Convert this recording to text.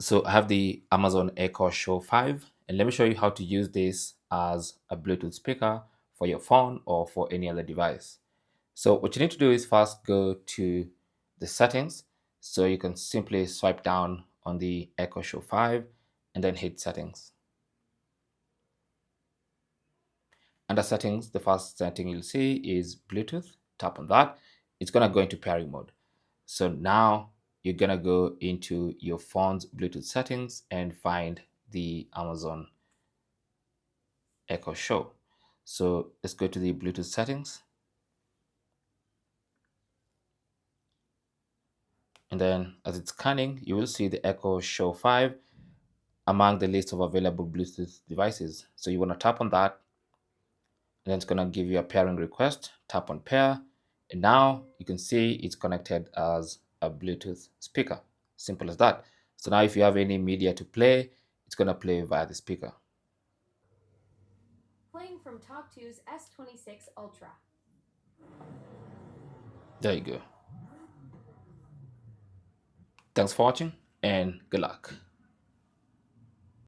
So I have the Amazon Echo Show 5, and let me show you how to use this as a Bluetooth speaker for your phone or for any other device. So what you need to do is first go to the settings. So you can simply swipe down on the Echo Show 5 and then hit settings. Under settings, the first setting you'll see is Bluetooth. Tap on that. It's going to go into pairing mode. So now you're going to go into your phone's Bluetooth settings and find the Amazon Echo Show. So let's go to the Bluetooth settings. And then as it's scanning, you will see the Echo Show 5 among the list of available Bluetooth devices. So you want to tap on that, and then it's going to give you a pairing request. Tap on pair, and now you can see it's connected as a Bluetooth speaker. Simple as that. So now if you have any media to play, it's going to play via the speaker. Playing from TalkTo's S26 Ultra. There you go. Thanks for watching and good luck.